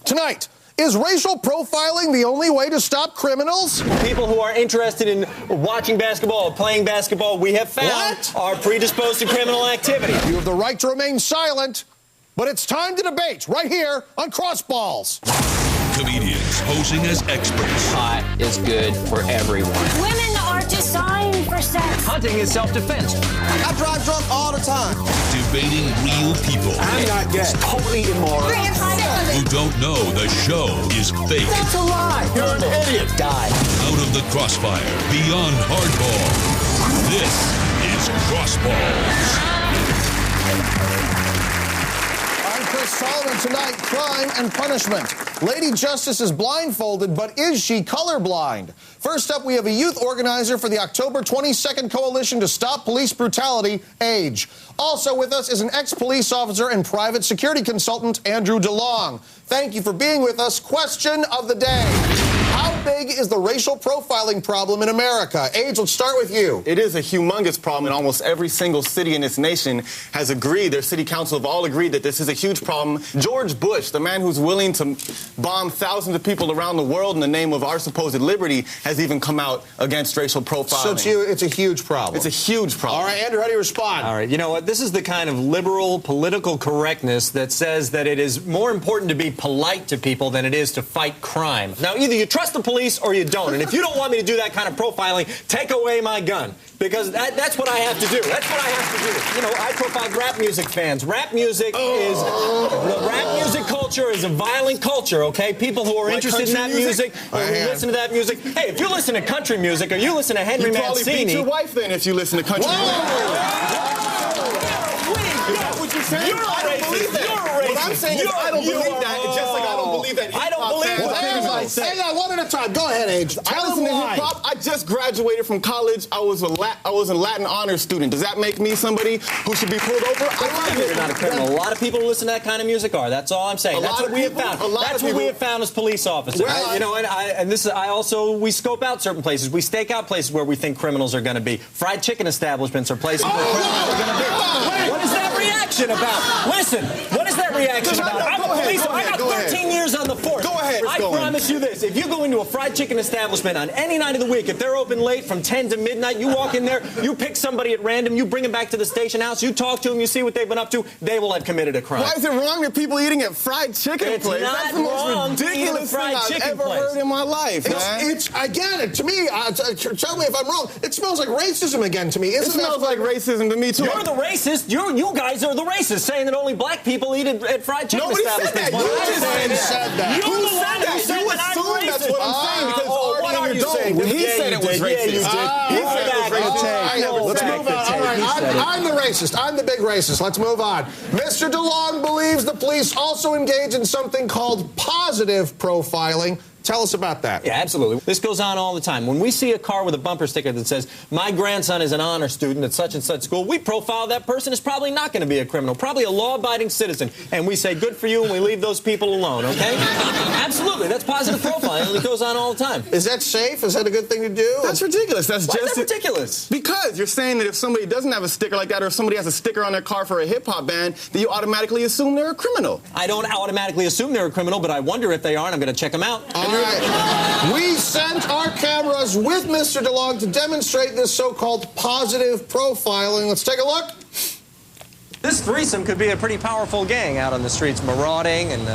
Tonight, is racial profiling the only way to stop criminals? People who are interested in watching basketball or playing basketball, we have found, are predisposed to criminal activity. You have the right to remain silent, but it's time to debate right here on Crossballs. Comedians posing as experts. Pot is good for everyone. Women are designed for sex. Hunting is self-defense. I drive drunk all the time. Debating real people. I'm not gay. It's totally immoral. Who don't know the show is fake. That's a lie. You're an idiot. Die. Out of the crossfire, beyond hardball. This is Crossballs. It is a humongous problem, and almost every single city in this nation has agreed, their city council have all agreed that this is a huge problem. George Bush, the man who's willing to bomb thousands of people around the world in the name of our supposed liberty, has even come out against racial profiling. So it's a huge problem. It's a huge problem. All right, Andrew, how do you respond? All right, you know what? This is the kind of liberal political correctness that says that it is more important to be polite to people than it is to fight crime. Now, either you trust the police or you don't. And if you don't want me to do that kind of profiling, take away my gun. Because that's what I have to do. That's what I have to do. You know, I profile rap music fans. Rap music is... The rap music culture is a violent culture, okay? People who are interested in that music or who listen to that music. Hey, if you listen to country music or you listen to Henry Mancini... You probably beat your wife then if you listen to country music. What you saying? You're I don't believe that. You're a racist. What I'm saying is I don't believe that. It's just like I don't believe that. I don't believe that. Hang on, one at a time. Go ahead, AGE. I listen to hip-hop. I just graduated from college. I was a Latin honors student. Does that make me somebody who should be pulled over? You're not a criminal. A lot of people who listen to that kind of music are. That's all I'm saying. That's what we have found. That's what we have found as police officers. Well, you know, we scope out certain places. We stake out places where we think criminals are going to be. Fried chicken establishments are places where criminals are going to be. What is that reaction about? Listen, what is that reaction about? I'm a police officer. I got 13 years on the force. Go ahead. I promise you this. If you go into a fried chicken establishment on any night of the week, if they're open late from 10 to midnight, you walk in there, you pick somebody at random, you bring them back to the station house, you talk to them, you see what they've been up to, they will have committed a crime. Why is it wrong that people eating at fried chicken place? That's the most ridiculous thing I've ever heard in my life, man. It's again, to me, tell me if I'm wrong, it smells like racism again to me. It smells like racism to me, too. You're the racist. You guys are the racist, saying that only black people eat at fried chicken establishments. Nobody said that. You're the one who said You that I'm assume racist. that's what I'm saying because What are you saying? He said it was racist. Yeah, you did. He said it was racist. Let's move on. All right, I'm the racist. I'm the big racist. Let's move on. Mr. DeLong believes the police also engage in something called positive profiling. Tell us about that. Yeah, absolutely. This goes on all the time. When we see a car with a bumper sticker that says, my grandson is an honor student at such and such school, we profile that person as probably not going to be a criminal, probably a law-abiding citizen. And we say, good for you, and we leave those people alone, okay? Absolutely. That's positive profiling. It goes on all the time. Is that safe? Is that a good thing to do? That's ridiculous. Why is that ridiculous? Because you're saying that if somebody doesn't have a sticker like that or if somebody has a sticker on their car for a hip-hop band, then you automatically assume they're a criminal. I don't automatically assume they're a criminal, but I wonder if they are, and I'm going to check them out. All right. We sent our cameras with Mr. DeLong to demonstrate this so-called positive profiling. Let's take a look. This threesome could be a pretty powerful gang out on the streets, marauding and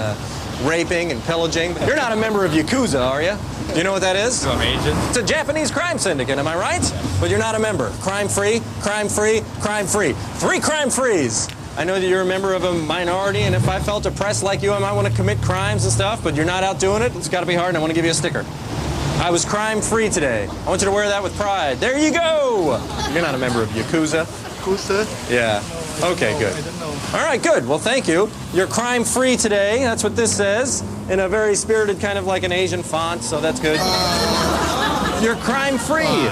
raping and pillaging. You're not a member of Yakuza, are you? Do you know what that is? I'm Asian. It's a Japanese crime syndicate, am I right? But you're not a member. Crime-free, crime-free, crime-free. 3 crime-frees. I know that you're a member of a minority, and if I felt oppressed like you, I might want to commit crimes and stuff, but you're not out doing it. It's got to be hard, and I want to give you a sticker. I was crime-free today. I want you to wear that with pride. There you go! You're not a member of Yakuza. Yakuza? Yeah. Okay, good. All right, good. Well, thank you. You're crime-free today. That's what this says, in a very spirited kind of like an Asian font, so that's good. You're crime-free.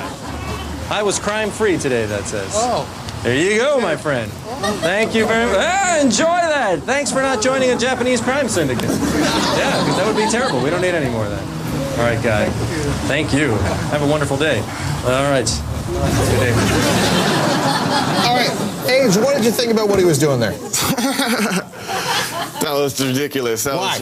I was crime-free today, that says. Oh. There you go, my friend. Thank you very much. Enjoy that. Thanks for not joining a Japanese crime syndicate. Yeah, because that would be terrible. We don't need any more of that. All right, guy. Thank you. Have a wonderful day. All right. Good day. All right. AGE, what did you think about what he was doing there? That was ridiculous. Why?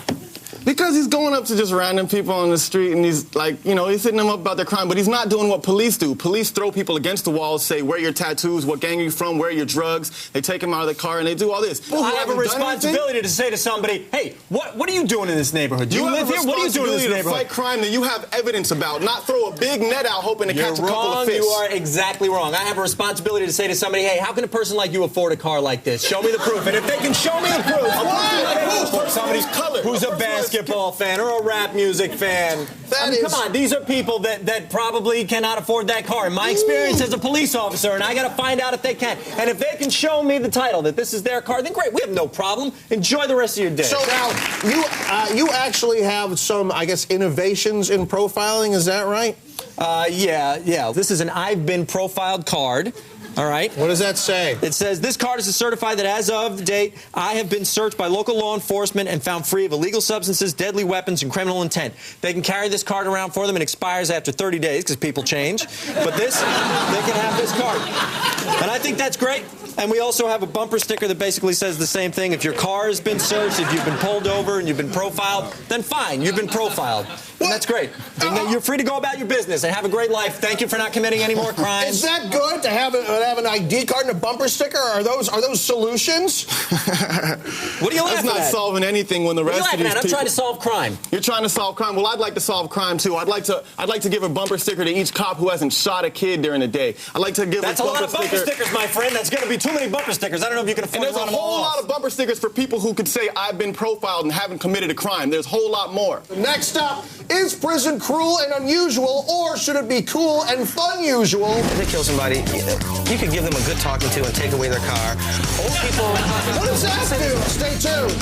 Because he's going up to just random people on the street and he's like, you know, he's hitting them up about their crime, but he's not doing what police do. Police throw people against the walls, say, where are your tattoos, what gang are you from, where are your drugs? They take them out of the car and they do all this. Well, I have a responsibility to say to somebody, hey, what are you doing in this neighborhood? Do you live here? What are you doing in this neighborhood? To fight crime that you have evidence about, not throw a big net out hoping to catch a couple of fish. You are exactly wrong. I have a responsibility to say to somebody, hey, how can a person like you afford a car like this? Show me the proof. And if they can show me the proof, somebody's color. Who's a basketball fan or a rap music fan? Come on, these are people that probably cannot afford that car. In my experience as a police officer, and I got to find out if they can. And if they can show me the title that this is their car, then great. We have no problem. Enjoy the rest of your day. So now, you actually have some, I guess, innovations in profiling. Is that right? Yeah. This is an I've been profiled card. All right. What does that say? It says, this card is to certify that as of the date, I have been searched by local law enforcement and found free of illegal substances, deadly weapons, and criminal intent. They can carry this card around for them. It expires after 30 days because people change. But they can have this card. And I think that's great. And we also have a bumper sticker that basically says the same thing. If your car has been searched, if you've been pulled over and you've been profiled, then fine, you've been profiled. And that's great. And you're free to go about your business and have a great life. Thank you for not committing any more crimes. Is that good to have an ID card and a bumper sticker? Are those solutions? What are you laughing at? That's not solving anything when the rest of these people... I'm trying to solve crime. You're trying to solve crime. Well, I'd like to solve crime too. I'd like to give a bumper sticker to each cop who hasn't shot a kid during the day. I'd like to give That's a lot of bumper stickers, my friend. That's going to be too many bumper stickers. I don't know if you can afford to run them all. And there's a whole lot of bumper stickers for people who could say, I've been profiled and haven't committed a crime. There's a whole lot more. Next up, is prison cruel and unusual, or should it be cool and fun usual? If they kill somebody, you could give them a good talking to and take away their car. Old people... What does that do? Stay tuned.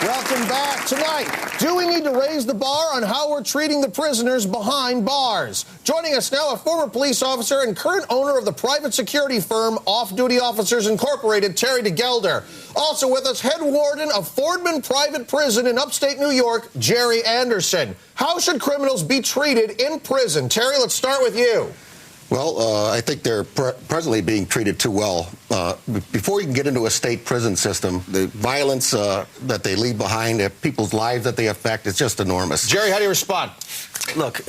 Welcome back. Tonight, do we need to raise the bar on how we're treating the prisoners behind bars? Joining us now, a former police officer and current owner of the private security firm Off Duty Officers Incorporated, Terry DEGELDER. Also with us, head warden of Fordman Private Prison in upstate New York, Jerry Anderson. How should criminals be treated in prison? Terry, let's start with you. Well, I think they're presently being treated too well. Before you can get into a state prison system, the violence that they leave behind, people's lives that they affect, it's just enormous. Jerry, how do you respond? Look,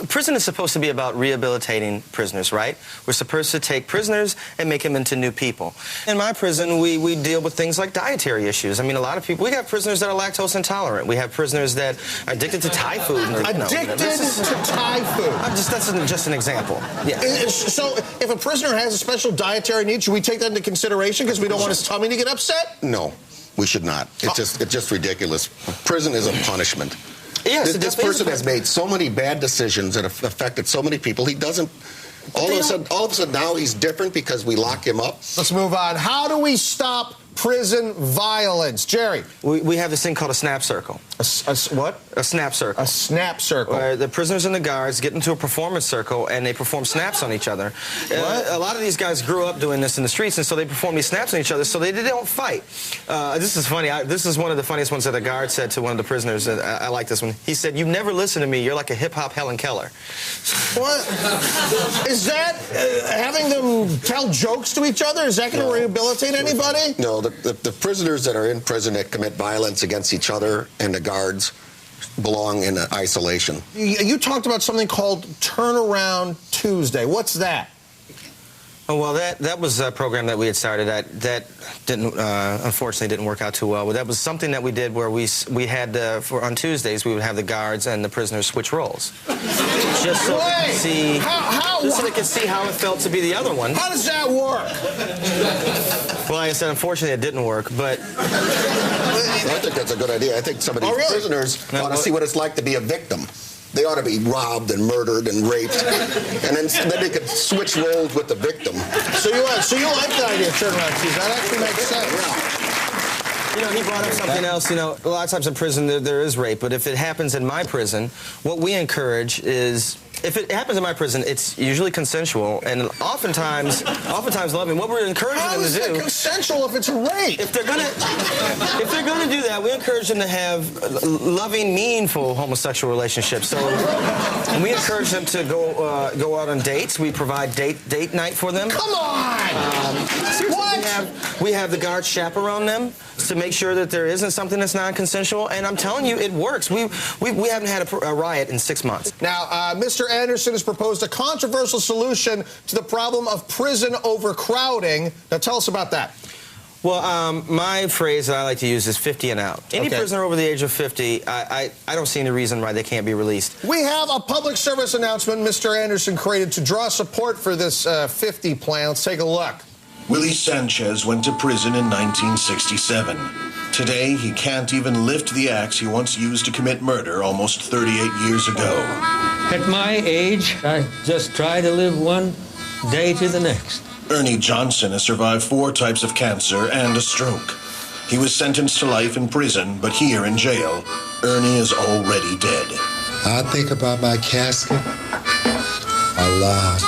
prison is supposed to be about rehabilitating prisoners, right? We're supposed to take prisoners and make them into new people. In my prison, we deal with things like dietary issues. I mean, a lot of people, we have prisoners that are lactose intolerant. We have prisoners that are addicted to Thai food. Addicted to Thai food? That's just an example. Yeah. So if a prisoner has a special dietary need, should we take that into consideration because we don't want his tummy to get upset? No, we should not. It's just ridiculous. Prison is a punishment. Yes, this person has made so many bad decisions that have affected so many people. He doesn't... All of a sudden now he's different because we lock him up. Let's move on. How do we stop prison violence? Jerry. We have this thing called a snap circle. What? A snap circle. A snap circle. Where the prisoners and the guards get into a performance circle and they perform snaps on each other. A lot of these guys grew up doing this in the streets, and so they perform these snaps on each other so they don't fight. This is funny. This is one of the funniest ones that a guard said to one of the prisoners. I like this one. He said, "You've never listened to me. You're like a hip-hop Helen Keller." What? Is that having them tell jokes to each other? Is that going to rehabilitate anybody? No, the prisoners that are in prison that commit violence against each other and the guards belong in isolation. You talked about something called Turnaround Tuesday. What's that? Oh, well, that was a program that we had started that didn't, unfortunately, didn't work out too well. But that was something that we did where we had, on Tuesdays, we would have the guards and the prisoners switch roles. Just so they could see how it felt to be the other one. How does that work? Well, like I said, unfortunately, it didn't work, but... I think that's a good idea. I think some of these prisoners ought to see what it's like to be a victim. They ought to be robbed and murdered and raped, and then they could switch roles with the victim. So you like the idea of Turnaround Tuesday? That actually makes sense. Yeah. You know, he brought up something else. You know, a lot of times in prison there is rape, but if it happens in my prison, what we encourage is, if it happens in my prison, it's usually consensual and oftentimes loving. What we're encouraging them to do. consensual if it's a rape. If they're gonna do that, we encourage them to have loving, meaningful homosexual relationships. So we encourage them to go out on dates. We provide date night for them. Come on! What? We have the guards chaperone them to make sure that there isn't something that's non-consensual. And I'm telling you, it works. We haven't had a riot in 6 months. Now, Mr. Anderson has proposed a controversial solution to the problem of prison overcrowding. Now, tell us about that. Well, my phrase that I like to use is 50 and out. Any prisoner over the age of 50, I don't see any reason why they can't be released. We have a public service announcement Mr. Anderson created to draw support for this 50 plan. Let's take a look. Willie Sanchez went to prison in 1967. Today, he can't even lift the axe he once used to commit murder almost 38 years ago. At my age, I just try to live one day to the next. Ernie Johnson has survived 4 types of cancer and a stroke. He was sentenced to life in prison, but here in jail, Ernie is already dead. I think about my casket a lot.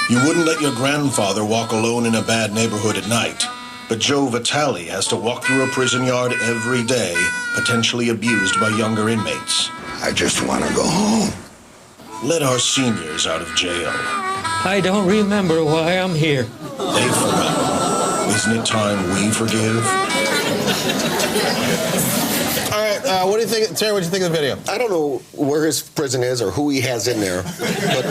You wouldn't let your grandfather walk alone in a bad neighborhood at night, but Joe Vitale has to walk through a prison yard every day, potentially abused by younger inmates. I just want to go home. Let our seniors out of jail. I don't remember why I'm here. They've forgotten. Isn't it time we forgive? All right, what do you think, Terry? What do you think of the video? I don't know where his prison is or who he has in there, but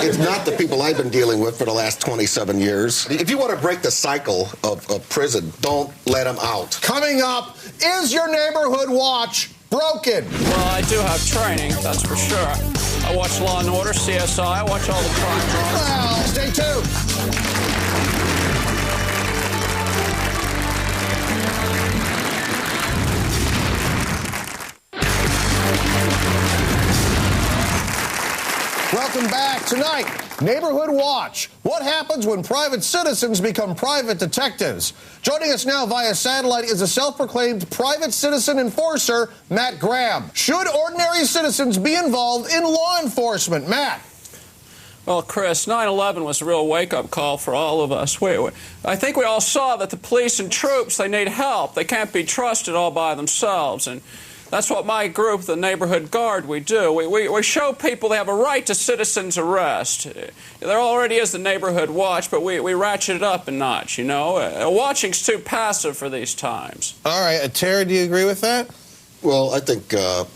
it's not the people I've been dealing with for the last 27 years. If you want to break the cycle of prison, don't let them out. Coming up, is your neighborhood watch broken? Well, I do have training, that's for sure. I watch Law & Order, CSI, I watch all the crime dramas. Well, stay tuned. Welcome back. Tonight, Neighborhood Watch. What happens when private citizens become private detectives? Joining us now via satellite is a self-proclaimed private citizen enforcer, Matt Graham. Should ordinary citizens be involved in law enforcement? Matt. Well, Chris, 9/11 was a real wake-up call for all of us. I think we all saw that the police and troops, they need help. They can't be trusted all by themselves. And that's what my group, the Neighborhood Guard, we do. We show people they have a right to citizen's arrest. There already is the Neighborhood Watch, but we ratchet it up a notch, you know. Watching's too passive for these times. All right. Terry, do you agree with that? Well, I think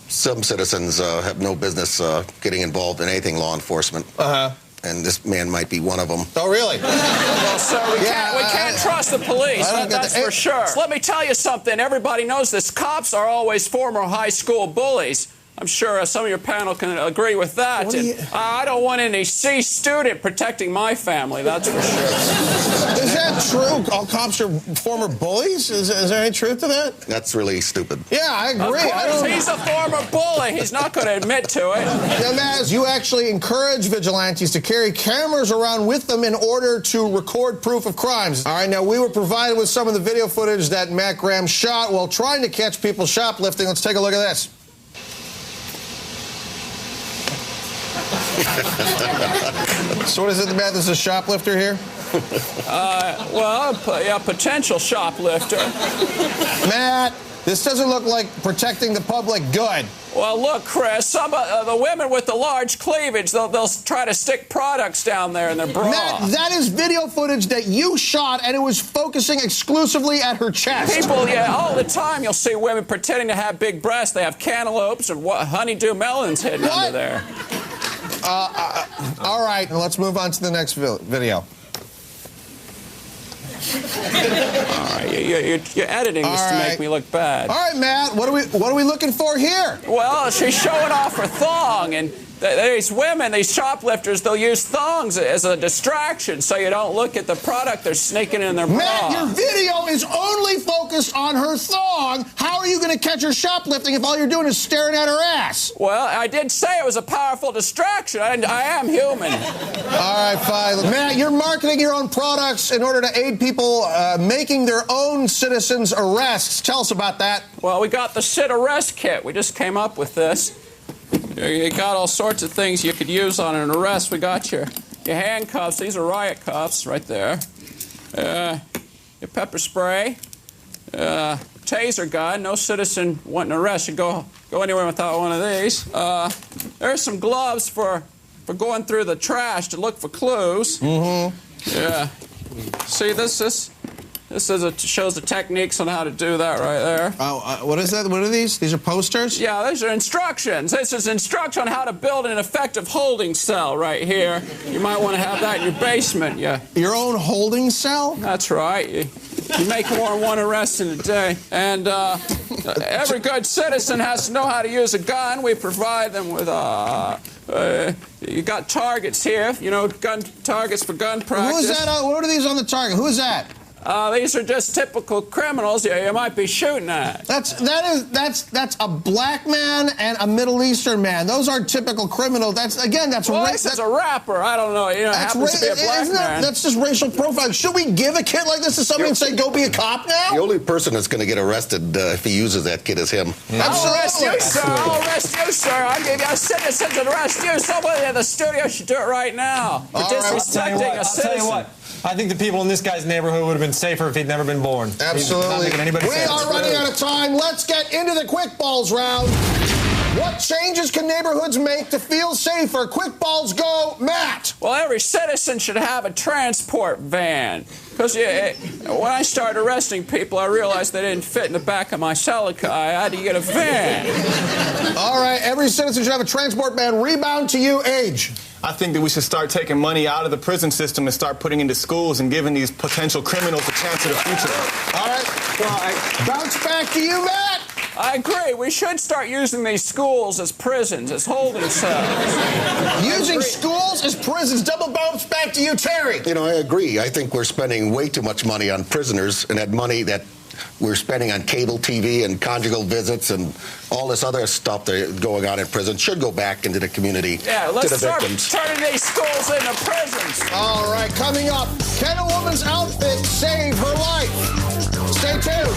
some citizens have no business getting involved in anything law enforcement. Uh-huh. And this man might be one of them. Oh, really? Well, sir, we can't trust the police. That's for sure. Let me tell you something. Everybody knows this. Cops are always former high school bullies. I'm sure some of your panel can agree with that. I don't want any C student protecting my family, that's for sure. Is that true? All cops are former bullies? Is there any truth to that? That's really stupid. Yeah, I agree. Of course, he's a former bully. He's not going to admit to it. Now, Maz, you actually encourage vigilantes to carry cameras around with them in order to record proof of crimes. All right, now, we were provided with some of the video footage that Matt Graham shot while trying to catch people shoplifting. Let's take a look at this. So what is it, Matt? There's a shoplifter here? Well, yeah, potential shoplifter. Matt, this doesn't look like protecting the public good. Well, look, Chris, some of the women with the large cleavage, they'll try to stick products down there in their bra. Matt, that is video footage that you shot, and it was focusing exclusively at her chest. People, yeah, all the time you'll see women pretending to have big breasts. They have cantaloupes and honeydew melons hidden under there. All right, now let's move on to the next video. All right, you're editing this to make me look bad. All right, Matt, what are we looking for here? Well, she's showing off her thong, and these women, these shoplifters, they'll use thongs as a distraction so you don't look at the product they're sneaking in their bra. Matt, your video is only focused on her thong. How are you going to catch her shoplifting if all you're doing is staring at her ass? Well, I did say it was a powerful distraction. I am human. All right, fine. Matt, you're marketing your own products in order to aid people making their own citizens' arrests. Tell us about that. Well, we got the Sit Arrest Kit. We just came up with this. You got all sorts of things you could use on an arrest. We got your handcuffs. These are riot cuffs right there. your pepper spray, taser gun. No citizen wanting to arrest should go anywhere without one of these. There's some gloves for going through the trash to look for clues. Mm-hmm. Yeah. See, this shows the techniques on how to do that right there. Oh, what is that? What are these? These are posters? Yeah, these are instructions. This is instruction on how to build an effective holding cell right here. You might want to have that in your basement. Yeah. Your own holding cell? That's right. You make more than one arrest in a day. And every good citizen has to know how to use a gun. We provide them with, you got targets here, you know, gun targets for gun practice. Who is that? What are these on the target? Who is that? These are just typical criminals you might be shooting at. That's a black man and a Middle Eastern man. Those aren't typical criminals. That's this is a rapper. I don't know. You know, it happens to be a black man. That's just racial profiling. Should we give a kid like this to somebody and say, go be a cop now? The only person that's going to get arrested if he uses that kid is him. I'll arrest you, sir. I'll arrest you, sir. I'll give you a citizen to arrest you. Somebody in the studio should do it right now for disrespecting a citizen. I'll tell you what. I think the people in this guy's neighborhood would have been safer if he'd never been born. Absolutely. We are running out of time. Let's get into the quick balls round. What changes can neighborhoods make to feel safer? Quick balls go, Matt. Well, every citizen should have a transport van. Because when I started arresting people, I realized they didn't fit in the back of my Celica. I had to get a van. All right, every citizen should have a transport van. Rebound to you, Age. I think that we should start taking money out of the prison system and start putting into schools and giving these potential criminals a chance of the future. All right. Well, bounce back to you, Matt. I agree. We should start using these schools as prisons, as holding cells. Using schools as prisons. Double bounce back to you, Terry. You know, I agree. I think we're spending way too much money on prisoners, and that money that we're spending on cable TV and conjugal visits and all this other stuff that's going on in prison should go back into the community, let's to the start victims. turning these schools into prisons. All right, coming up, can a woman's outfit save her life? Stay tuned.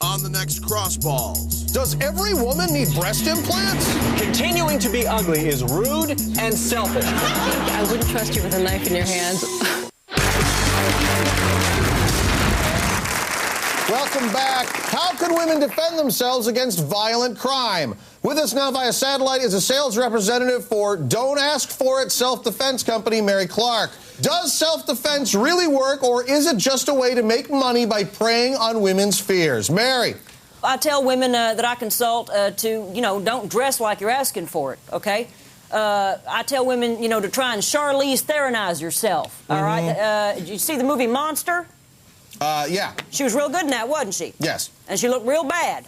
On the next Crossballs. Does every woman need breast implants? Continuing to be ugly is rude and selfish. I wouldn't trust you with a knife in your hands. Welcome back. How can women defend themselves against violent crime? With us now via satellite is a sales representative for Don't Ask For It self-defense company, Mary Clarke. Does self-defense really work, or is it just a way to make money by preying on women's fears? Mary. I tell women that I consult to, don't dress like you're asking for it, okay? I tell women, to try and Charlize Theronize yourself, all right? Did you see the movie Monster? Yeah. She was real good in that, wasn't she? Yes. And she looked real bad.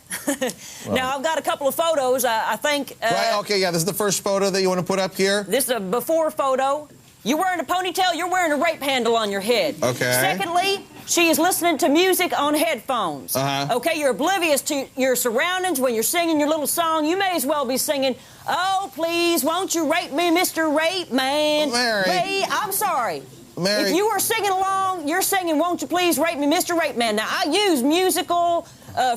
Now, I've got a couple of photos, I think... right, okay, yeah, this is the first photo that you want to put up here? This is a before photo. You're wearing a ponytail, you're wearing a rape handle on your head. Okay. Secondly, she is listening to music on headphones. Okay, you're oblivious to your surroundings when you're singing your little song. You may as well be singing, "Oh, please, won't you rape me, Mr. Rape Man?" Mary. I'm sorry. Mary. If you are singing along, you're singing, "Won't you please rape me, Mr. Rape Man?" Now, I use musical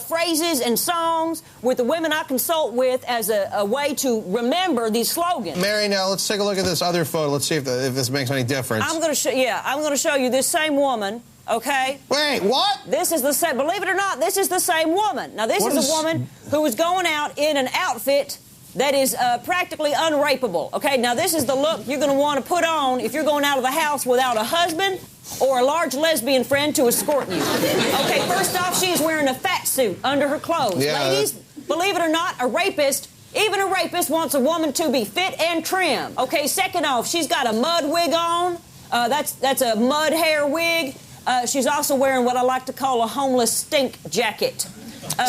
phrases and songs with the women I consult with as a way to remember these slogans. Mary, now let's take a look at this other photo. Let's see if this makes any difference. I'm going to show you this same woman. Okay. Wait, what? This is the same. Believe it or not, this is the same woman. Now, this is a woman who is going out in an outfit that is practically unrapeable. Okay. Now, this is the look you're going to want to put on if you're going out of the house without a husband or a large lesbian friend to escort you. Okay. First off, she is wearing a fat suit under her clothes. Yeah, ladies, believe it or not, even a rapist wants a woman to be fit and trim. Okay. Second off, she's got a mud wig on. That's a mud hair wig. She's also wearing what I like to call a homeless stink jacket.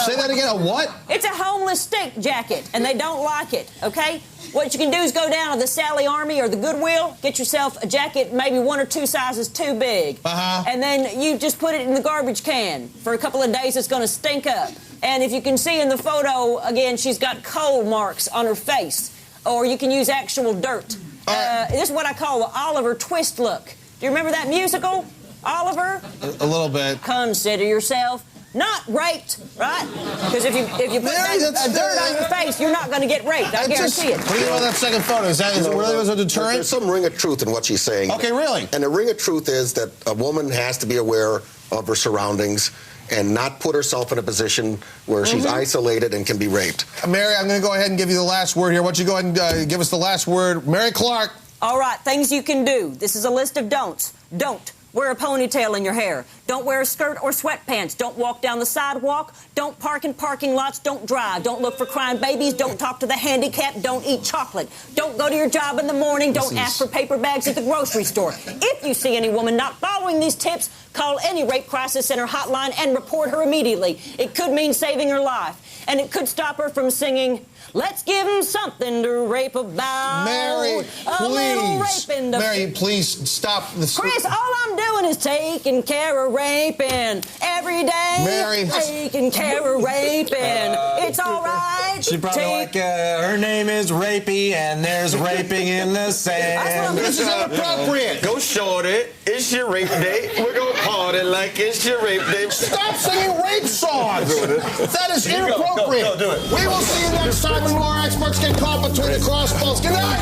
Say that again, a what? It's a homeless stink jacket, and they don't like it, okay? What you can do is go down to the Sally Army or the Goodwill, get yourself a jacket maybe 1 or 2 sizes too big. And then you just put it in the garbage can. For a couple of days, it's going to stink up. And if you can see in the photo, again, she's got coal marks on her face. Or you can use actual dirt. This is what I call the Oliver Twist look. Do you remember that musical? Oliver? A little bit. Consider yourself not raped, right? Because if you put Mary, dirt on your face, you're not going to get raped. I guarantee it. What do you think about that second photo? Is it really was a deterrent? There's some ring of truth in what she's saying. Okay, really? And the ring of truth is that a woman has to be aware of her surroundings and not put herself in a position where she's isolated and can be raped. Mary, I'm going to go ahead and give you the last word here. Why don't you go ahead and give us the last word? Mary Clarke. All right, things you can do. This is a list of don'ts. Don't wear a ponytail in your hair. Don't wear a skirt or sweatpants. Don't walk down the sidewalk. Don't park in parking lots. Don't drive. Don't look for crying babies. Don't talk to the handicapped. Don't eat chocolate. Don't go to your job in the morning. Don't ask for paper bags at the grocery store. If you see any woman not following these tips, call any rape crisis center hotline and report her immediately. It could mean saving her life. And it could stop her from singing, "Let's give him something to rape about." Mary, please. Mary, please stop this. Chris, all I'm doing is taking care of raping every day. Mary, taking care of raping. It's all right. She probably her name is Rapey, and there's raping in the sand. This is inappropriate. Go shorty. It's your rape day. We're going to party like it's your rape day. Stop singing rape songs. That is inappropriate. Go, do it. We will see you next time when more experts get caught between the crossballs. Good night.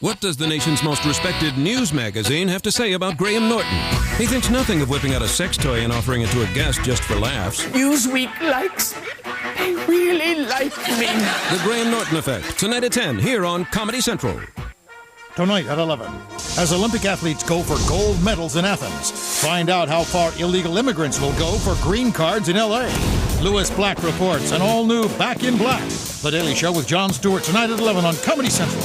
What does the nation's most respected news magazine have to say about Graham Norton? He thinks nothing of whipping out a sex toy and offering it to a guest just for laughs. Newsweek likes me. They really like me. The Graham Norton Effect, tonight at 10, here on Comedy Central. Tonight at 11, as Olympic athletes go for gold medals in Athens, find out how far illegal immigrants will go for green cards in L.A. Louis Black reports an all-new Back in Black. The Daily Show with Jon Stewart tonight at 11 on Comedy Central.